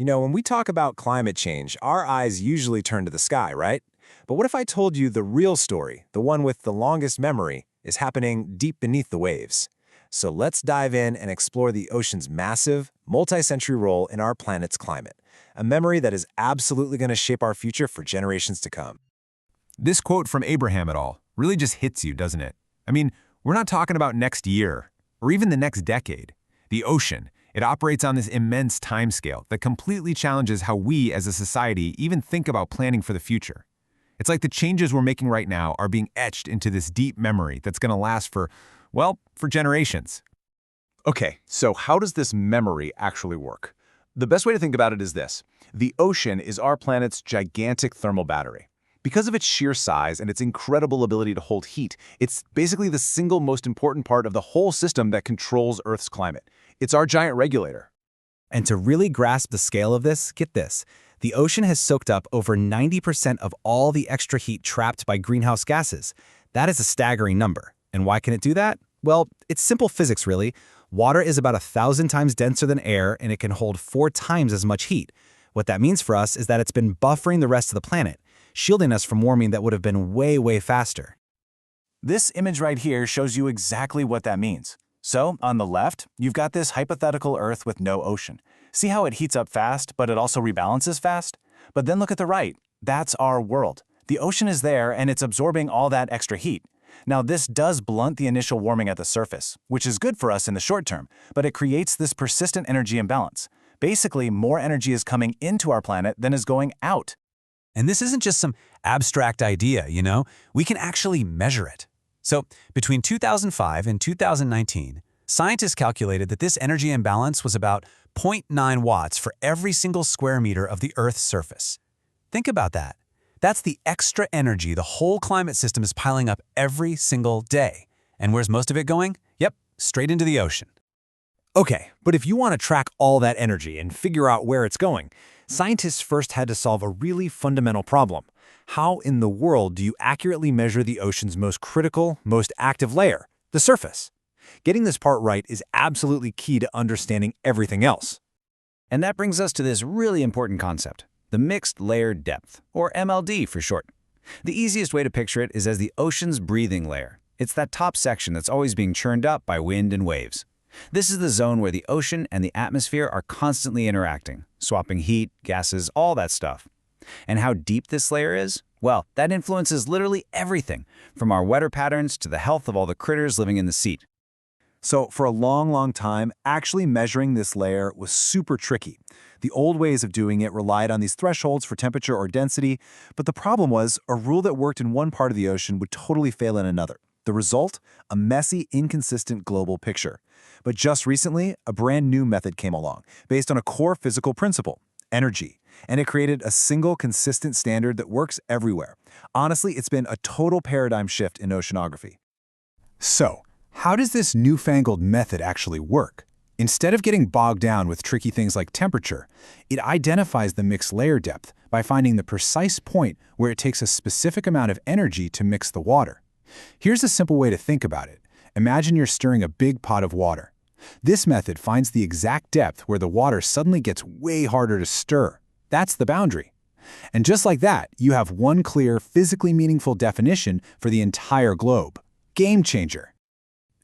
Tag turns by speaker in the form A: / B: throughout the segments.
A: When we talk about climate change, our eyes usually turn to the sky, right? But what if I told you the real story, the one with the longest memory, is happening deep beneath the waves? So let's dive in and explore the ocean's massive, multi-century role in our planet's climate, a memory that is absolutely going to shape our future for generations to come.
B: This quote from Abraham et al. Really just hits you, doesn't it? I mean, we're not talking about next year or even the next decade. The ocean, it operates on this immense timescale that completely challenges how we as a society even think about planning for the future. It's like the changes we're making right now are being etched into this deep memory that's going to last for, well, for generations.
C: Okay, so how does this memory actually work? The best way to think about it is this. The ocean is our planet's gigantic thermal battery. Because of its sheer size and its incredible ability to hold heat, it's basically the single most important part of the whole system that controls Earth's climate. It's our giant regulator.
D: And to really grasp the scale of this, get this. The ocean has soaked up over 90% of all the extra heat trapped by greenhouse gases. That is a staggering number. And why can it do that? Well, it's simple physics, really. Water is about 1,000 times denser than air, and it can hold 4 times as much heat. What that means for us is that it's been buffering the rest of the planet, shielding us from warming that would have been way faster.
E: This image right here shows you exactly what that means. So, on the left, you've got this hypothetical Earth with no ocean. See how it heats up fast, but it also rebalances fast? But then look at the right. That's our world. The ocean is there, and it's absorbing all that extra heat. Now, this does blunt the initial warming at the surface, which is good for us in the short term, but it creates this persistent energy imbalance. Basically, more energy is coming into our planet than is going out.
F: And this isn't just some abstract idea, We can actually measure it. So, between 2005 and 2019, scientists calculated that this energy imbalance was about 0.9 watts for every single square meter of the Earth's surface. Think about that. That's the extra energy the whole climate system is piling up every single day. And where's most of it going? Yep, straight into the ocean.
A: Okay, but if you want to track all that energy and figure out where it's going, scientists first had to solve a really fundamental problem. How in the world do you accurately measure the ocean's most critical, most active layer, the surface? Getting this part right is absolutely key to understanding everything else.
E: And that brings us to this really important concept, the mixed layer depth, or MLD for short. The easiest way to picture it is as the ocean's breathing layer. It's that top section that's always being churned up by wind and waves. This is the zone where the ocean and the atmosphere are constantly interacting, swapping heat, gases, all that stuff. And how deep this layer is? Well, that influences literally everything, from our weather patterns to the health of all the critters living in the sea.
C: So for a long time, actually measuring this layer was super tricky. The old ways of doing it relied on these thresholds for temperature or density, but the problem was a rule that worked in one part of the ocean would totally fail in another. The result? A messy, inconsistent global picture. But just recently, a brand new method came along, based on a core physical principle, energy. And it created a single, consistent standard that works everywhere. Honestly, it's been a total paradigm shift in oceanography.
B: So, how does this newfangled method actually work? Instead of getting bogged down with tricky things like temperature, it identifies the mixed layer depth by finding the precise point where it takes a specific amount of energy to mix the water. Here's a simple way to think about it. Imagine you're stirring a big pot of water. This method finds the exact depth where the water suddenly gets way harder to stir. That's the boundary. And just like that, you have one clear, physically meaningful definition for the entire globe. Game changer.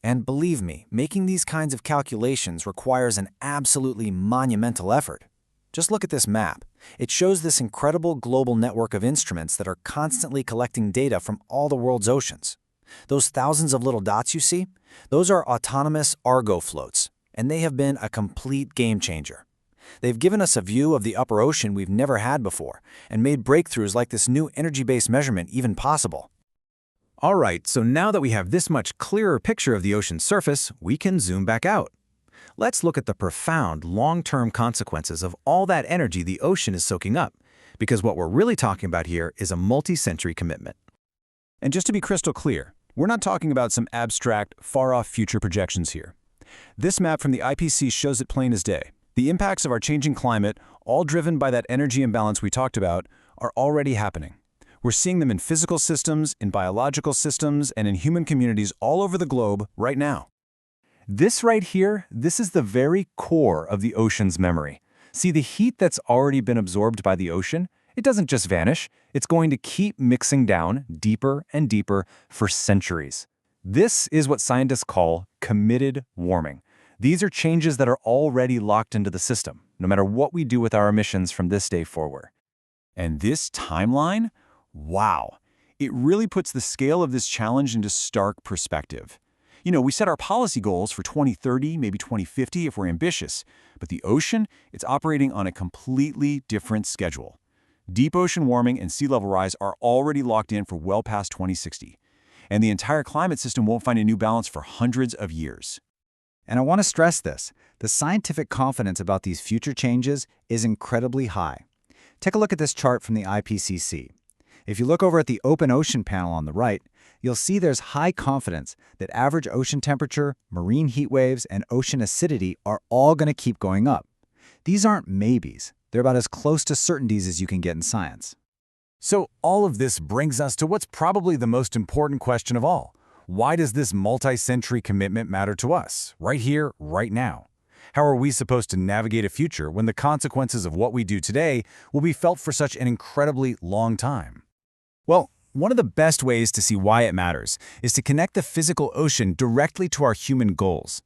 A: And believe me, making these kinds of calculations requires an absolutely monumental effort. Just look at this map. It shows this incredible global network of instruments that are constantly collecting data from all the world's oceans. Those thousands of little dots you see, those are autonomous Argo floats, and they have been a complete game changer. They've given us a view of the upper ocean we've never had before, and made breakthroughs like this new energy-based measurement even possible.
D: All right, so now that we have this much clearer picture of the ocean's surface, we can zoom back out. Let's look at the profound, long-term consequences of all that energy the ocean is soaking up, because what we're really talking about here is a multi-century commitment.
E: And just to be crystal clear, we're not talking about some abstract, far-off future projections here. This map from the IPCC shows it plain as day. The impacts of our changing climate, all driven by that energy imbalance we talked about, are already happening. We're seeing them in physical systems, in biological systems, and in human communities all over the globe right now.
C: This right here, this is the very core of the ocean's memory. See, the heat that's already been absorbed by the ocean, it doesn't just vanish. It's going to keep mixing down deeper and deeper for centuries. This is what scientists call committed warming. These are changes that are already locked into the system, no matter what we do with our emissions from this day forward. And this timeline? Wow! It really puts the scale of this challenge into stark perspective. You know, we set our policy goals for 2030, maybe 2050 if we're ambitious, but the ocean, it's operating on a completely different schedule. Deep ocean warming and sea level rise are already locked in for well past 2060, and the entire climate system won't find a new balance for hundreds of years.
A: And I want to stress this. The scientific confidence about these future changes is incredibly high. Take a look at this chart from the IPCC. If you look over at the open ocean panel on the right, you'll see there's high confidence that average ocean temperature, marine heat waves, and ocean acidity are all going to keep going up. These aren't maybes. They're about as close to certainties as you can get in science.
C: So all of this brings us to what's probably the most important question of all. Why does this multi-century commitment matter to us, right here, right now? How are we supposed to navigate a future when the consequences of what we do today will be felt for such an incredibly long time?
D: Well, one of the best ways to see why it matters is to connect the physical ocean directly to our human goals.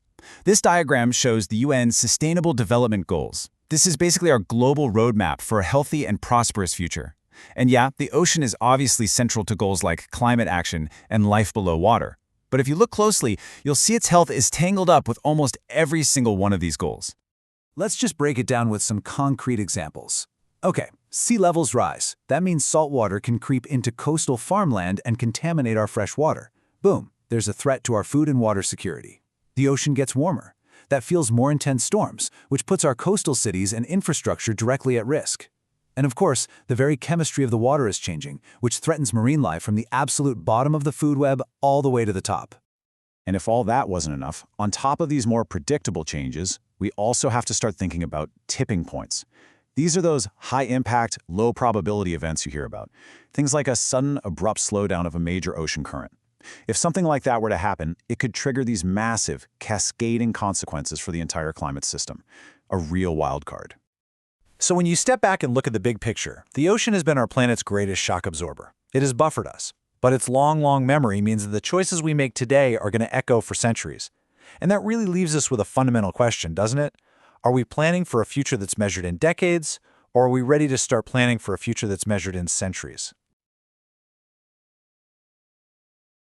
D: This diagram shows the UN's Sustainable Development Goals. This is basically our global roadmap for a healthy and prosperous future. And yeah, the ocean is obviously central to goals like climate action and life below water. But if you look closely, you'll see its health is tangled up with almost every single one of these goals.
F: Let's just break it down with some concrete examples. Okay, sea levels rise. That means salt water can creep into coastal farmland and contaminate our fresh water. Boom, there's a threat to our food and water security. The ocean gets warmer. That fuels more intense storms, which puts our coastal cities and infrastructure directly at risk. And of course, the very chemistry of the water is changing, which threatens marine life from the absolute bottom of the food web all the way to the top.
E: And if all that wasn't enough, on top of these more predictable changes, we also have to start thinking about tipping points. These are those high-impact, low-probability events you hear about. Things like a sudden, abrupt slowdown of a major ocean current. If something like that were to happen, it could trigger these massive, cascading consequences for the entire climate system. A real wild card.
C: So when you step back and look at the big picture, the ocean has been our planet's greatest shock absorber. It has buffered us. But its long, long memory means that the choices we make today are going to echo for centuries. And that really leaves us with a fundamental question, doesn't it? Are we planning for a future that's measured in decades, or are we ready to start planning for a future that's measured in centuries?